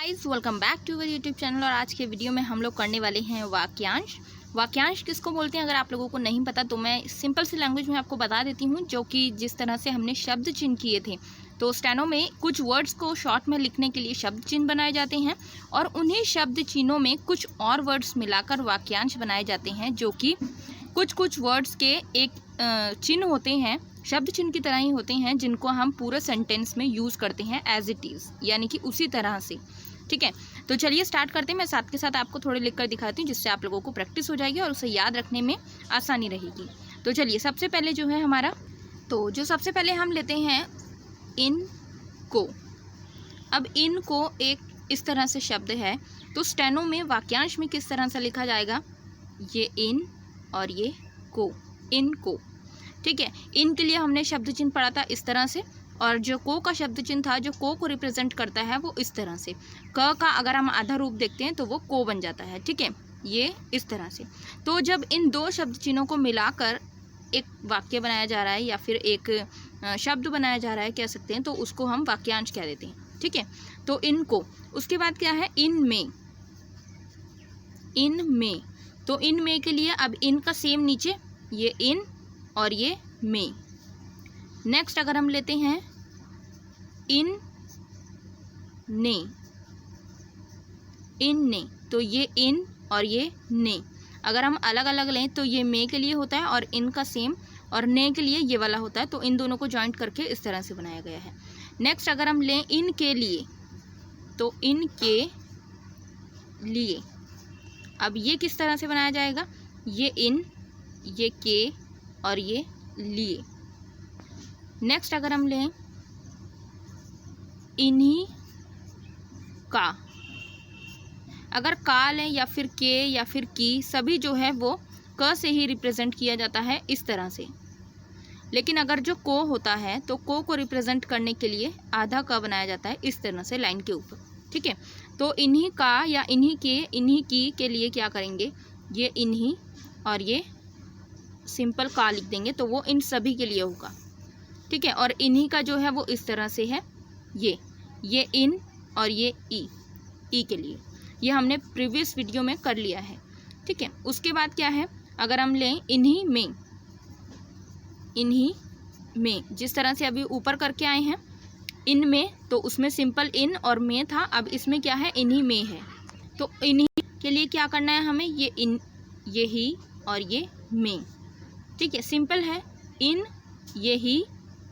Guys welcome back to our YouTube channel. और आज के वीडियो में हम लोग करने वाले हैं वाक्यांश। वाक्यांश किसको बोलते हैं अगर आप लोगों को नहीं पता तो मैं सिंपल सी लैंग्वेज में आपको बता देती हूँ, जो कि जिस तरह से हमने शब्द चिन्ह किए थे। तो स्टेनो में कुछ वर्ड्स को शॉर्ट में लिखने के लिए शब्द चिन्ह बनाए जाते हैं और उन्हीं शब्द चिन्हों में कुछ और वर्ड्स मिलाकर वाक्यांश बनाए जाते हैं, जो कि कुछ वर्ड्स के एक चिन्ह होते हैं, शब्द चिन्ह की तरह ही होते हैं, जिनको हम पूरे सेंटेंस में यूज़ करते हैं एज इट इज़, यानी कि उसी तरह से। ठीक है, तो चलिए स्टार्ट करते हैं। मैं साथ के साथ आपको थोड़े लिखकर दिखाती हूँ, जिससे आप लोगों को प्रैक्टिस हो जाएगी और उसे याद रखने में आसानी रहेगी। तो चलिए सबसे पहले जो है हमारा, तो जो सबसे पहले हम लेते हैं इन को। अब इन को एक इस तरह से शब्द है, तो स्टेनो में वाक्यांश में किस तरह से लिखा जाएगा, ये इन और ये को, इन को। ठीक है, इन के लिए हमने शब्द चिन्ह पढ़ा था इस तरह से, और जो को का शब्द चिन्ह था जो को रिप्रेजेंट करता है वो इस तरह से। क का अगर हम आधा रूप देखते हैं तो वो को बन जाता है। ठीक है, ये इस तरह से। तो जब इन दो शब्द चिन्हों को मिलाकर एक वाक्य बनाया जा रहा है या फिर एक शब्द बनाया जा रहा है कह सकते हैं, तो उसको हम वाक्यांश कह देते हैं। ठीक है, तो इनको। उसके बाद क्या है, इन में। इन में, तो इन में के लिए अब इन का सेम नीचे, ये इन और ये में। नेक्स्ट अगर हम लेते हैं इन ने, इन ने, तो ये इन और ये ने। अगर हम अलग अलग लें तो ये में के लिए होता है और इन का सेम, और ने के लिए ये वाला होता है, तो इन दोनों को जॉइंट करके इस तरह से बनाया गया है। नेक्स्ट अगर हम लें इन के लिए, तो इन के लिए, अब ये किस तरह से बनाया जाएगा, ये इन, ये के और ये लिए। नेक्स्ट अगर हम लें इन्हीं का, अगर का लें या फिर के या फिर की, सभी जो है वो क से ही रिप्रेजेंट किया जाता है इस तरह से। लेकिन अगर जो को होता है तो को रिप्रेजेंट करने के लिए आधा क बनाया जाता है इस तरह से लाइन के ऊपर। ठीक है, तो इन्हीं का या इन्हीं के, इन्हीं की के लिए क्या करेंगे, ये इन्हीं और ये सिंपल का लिख देंगे, तो वो इन सभी के लिए होगा। ठीक है, और इन्हीं का जो है वो इस तरह से है, ये इन और ये ई के लिए। ये हमने प्रीवियस वीडियो में कर लिया है। ठीक है, उसके बाद क्या है, अगर हम लें इन्हीं में, इन्हीं में, जिस तरह से अभी ऊपर करके आए हैं इन में, तो उसमें सिंपल इन और में था, अब इसमें क्या है, इन्हीं में है। तो इन्हीं के लिए क्या करना है हमें, ये इन, ये ही और ये में। ठीक है, सिंपल है, इन, ये ही,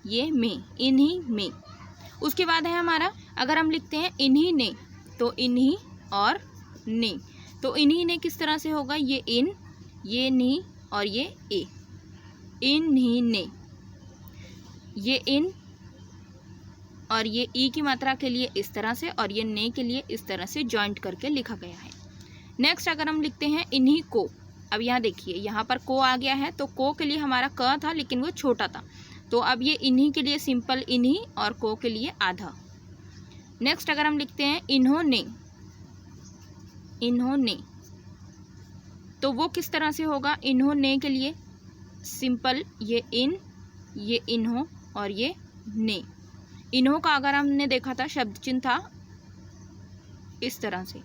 ये में, इन्हीं में। उसके बाद है हमारा, अगर हम लिखते हैं इन्हीं ने, तो इन्हीं और ने, तो इन्हीं ने किस तरह से होगा, ये इन, ये नी और ये ए, इन्हीं ने। ये इन और ये ई की मात्रा के लिए इस तरह से, और ये ने के लिए इस तरह से जॉइंट करके लिखा गया है। नेक्स्ट अगर हम लिखते हैं इन्हीं को, अब यहाँ देखिए यहाँ पर को आ गया है, तो को के लिए हमारा क था लेकिन वो छोटा था, तो अब ये इन्हीं के लिए सिंपल इन्हीं और को के लिए आधा। नेक्स्ट अगर हम लिखते हैं इन्होंने, इन्होंने, तो वो किस तरह से होगा, इन्होंने के लिए सिंपल ये इन, ये इन्हों और ये ने। इन्हों का अगर हमने देखा था शब्द चिन्ह था इस तरह से।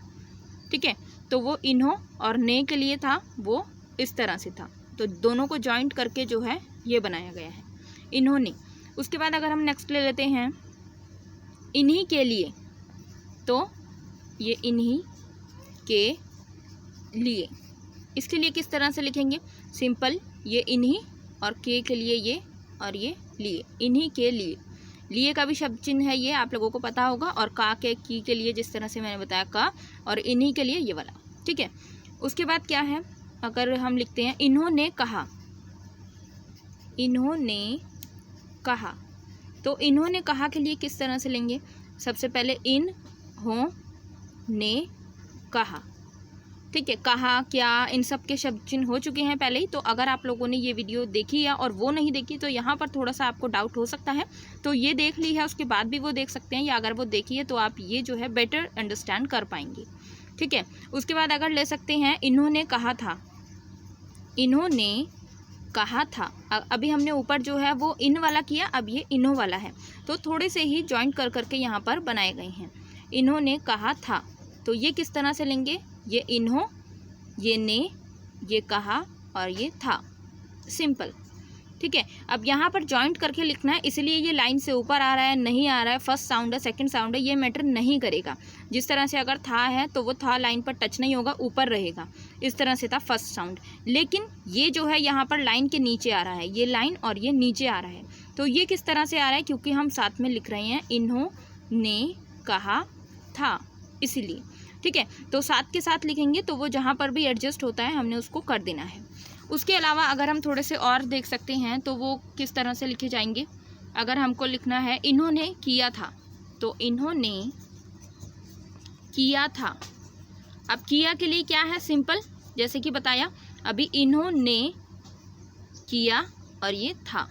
ठीक है, तो वो इन्हों और ने के लिए था वो इस तरह से था, तो दोनों को जॉइंट करके जो है ये बनाया गया है, इन्होंने। उसके बाद अगर हम नेक्स्ट ले लेते हैं इन्हीं के लिए, तो ये इन्हीं के लिए, इसके लिए किस तरह से लिखेंगे, सिंपल ये इन्हीं और के लिए ये और ये लिए, इन्हीं के लिए। लिए का भी शब्द चिन्ह है, ये आप लोगों को पता होगा, और का के की के लिए जिस तरह से मैंने बताया का, और इन्हीं के लिए ये वाला। ठीक है, उसके बाद क्या है, अगर हम लिखते हैं इन्होंने कहा, इन्होंने कहा, तो इन्होंने कहा के लिए किस तरह से लेंगे, सबसे पहले इन हो ने कहा। ठीक है, कहा, क्या, इन सब के शब्द चिन्ह हो चुके हैं पहले ही, तो अगर आप लोगों ने ये वीडियो देखी है और वो नहीं देखी तो यहाँ पर थोड़ा सा आपको डाउट हो सकता है, तो ये देख ली है उसके बाद भी वो देख सकते हैं, या अगर वो देखी है तो आप ये जो है बेटर अंडरस्टैंड कर पाएंगे। ठीक है, उसके बाद अगर ले सकते हैं इन्होंने कहा था, इन्होंने कहा था, अभी हमने ऊपर जो है वो इन वाला किया, अब ये इन्हों वाला है, तो थोड़े से ही जॉइंट कर करके यहाँ पर बनाए गए हैं। इन्होंने कहा था, तो ये किस तरह से लेंगे, ये इन्हों, ये ने, ये कहा और ये था, सिंपल। ठीक है, अब यहाँ पर जॉइंट करके लिखना है, इसलिए ये लाइन से ऊपर आ रहा है, नहीं आ रहा है, फर्स्ट साउंड है, सेकंड साउंड है, ये मैटर नहीं करेगा। जिस तरह से अगर था है तो वो था लाइन पर टच नहीं होगा, ऊपर रहेगा, इस तरह से था फर्स्ट साउंड। लेकिन ये जो है यहाँ पर लाइन के नीचे आ रहा है, ये लाइन और ये नीचे आ रहा है, तो ये किस तरह से आ रहा है, क्योंकि हम साथ में लिख रहे हैं इन्होंने कहा था, इसीलिए। ठीक है, तो साथ के साथ लिखेंगे तो वो जहाँ पर भी एडजस्ट होता है हमने उसको कर देना है। उसके अलावा अगर हम थोड़े से और देख सकते हैं तो वो किस तरह से लिखे जाएंगे। अगर हमको लिखना है इन्होंने किया था, तो इन्होंने किया था। अब किया के लिए क्या है, सिंपल, जैसे कि बताया अभी, इन्होंने किया और ये था।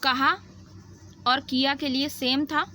कहा और किया के लिए सेम था,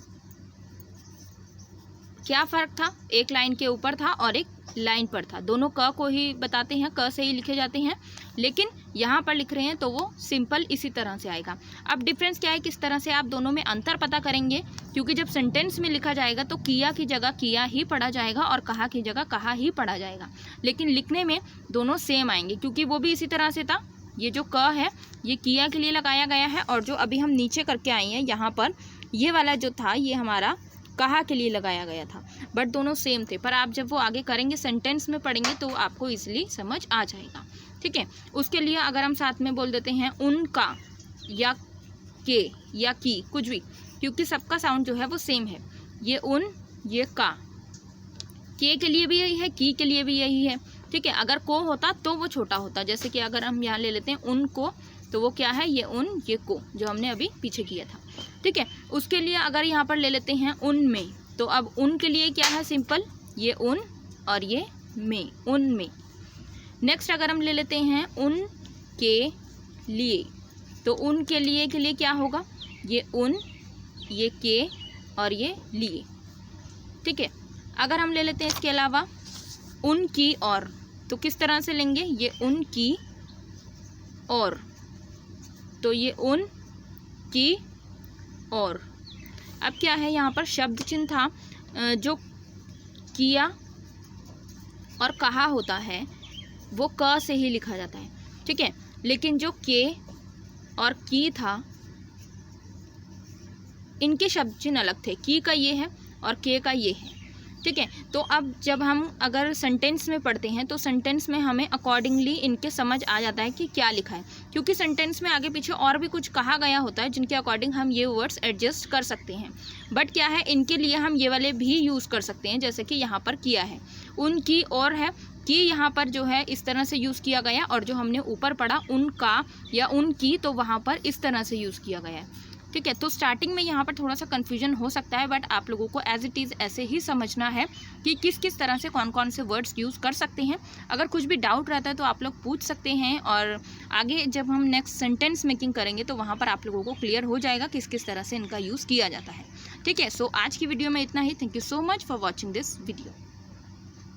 क्या फ़र्क था, एक लाइन के ऊपर था और एक लाइन पर था, दोनों क को ही बताते हैं, क से ही लिखे जाते हैं, लेकिन यहाँ पर लिख रहे हैं तो वो सिंपल इसी तरह से आएगा। अब डिफरेंस क्या है, किस तरह से आप दोनों में अंतर पता करेंगे, क्योंकि जब सेंटेंस में लिखा जाएगा तो किया की जगह किया ही पढ़ा जाएगा और कहा की जगह कहा ही पढ़ा जाएगा, लेकिन लिखने में दोनों सेम आएंगे, क्योंकि वो भी इसी तरह से था। ये जो क है ये किया के लिए लगाया गया है, और जो अभी हम नीचे करके आए हैं यहाँ पर, ये वाला जो था ये हमारा कहा के लिए लगाया गया था, बट दोनों सेम थे। पर आप जब वो आगे करेंगे, सेंटेंस में पढ़ेंगे, तो आपको इजीली समझ आ जाएगा। ठीक है, उसके लिए अगर हम साथ में बोल देते हैं उनका या के या की, कुछ भी, क्योंकि सबका साउंड जो है वो सेम है, ये उन, ये का, के लिए भी यही है, की के लिए भी यही है। ठीक है, अगर को होता तो वो छोटा होता, जैसे कि अगर हम यहाँ ले लेते हैं उनको, तो वो क्या है, ये उन, ये को, जो हमने अभी पीछे किया था। ठीक है, उसके लिए अगर यहाँ पर ले लेते हैं उनमें, तो अब उन के लिए क्या है, सिंपल, ये उन और ये में, उनमें। नेक्स्ट अगर हम ले लेते हैं उन के लिए, तो उन के लिए क्या होगा, ये उन, ये के और ये लिए। ठीक है, अगर हम ले लेते हैं इसके अलावा उनकी और, तो किस तरह से लेंगे, ये उनकी और, तो ये उन की और। अब क्या है, यहाँ पर शब्द चिन्ह था, जो किया और कहा होता है वो क से ही लिखा जाता है। ठीक है, लेकिन जो के और की था, इनके शब्द चिन्ह अलग थे, की का ये है और के का ये है। ठीक है, तो अब जब हम अगर सेंटेंस में पढ़ते हैं तो सेंटेंस में हमें अकॉर्डिंगली इनके समझ आ जाता है कि क्या लिखा है, क्योंकि सेंटेंस में आगे पीछे और भी कुछ कहा गया होता है जिनके अकॉर्डिंग हम ये वर्ड्स एडजस्ट कर सकते हैं। बट क्या है, इनके लिए हम ये वाले भी यूज़ कर सकते हैं, जैसे कि यहाँ पर किया है, उनकी और है, कि यहाँ पर जो है इस तरह से यूज़ किया गया, और जो हमने ऊपर पढ़ा उनका या उनकी, तो वहाँ पर इस तरह से यूज़ किया गया है। ठीक है, तो स्टार्टिंग में यहाँ पर थोड़ा सा कन्फ्यूजन हो सकता है, बट आप लोगों को एज इट इज़ ऐसे ही समझना है कि किस किस तरह से कौन कौन से वर्ड्स यूज़ कर सकते हैं। अगर कुछ भी डाउट रहता है तो आप लोग पूछ सकते हैं, और आगे जब हम नेक्स्ट सेंटेंस मेकिंग करेंगे तो वहाँ पर आप लोगों को क्लियर हो जाएगा किस किस तरह से इनका यूज़ किया जाता है। ठीक है, सो आज की वीडियो में इतना ही। Thank you so much for watching this video.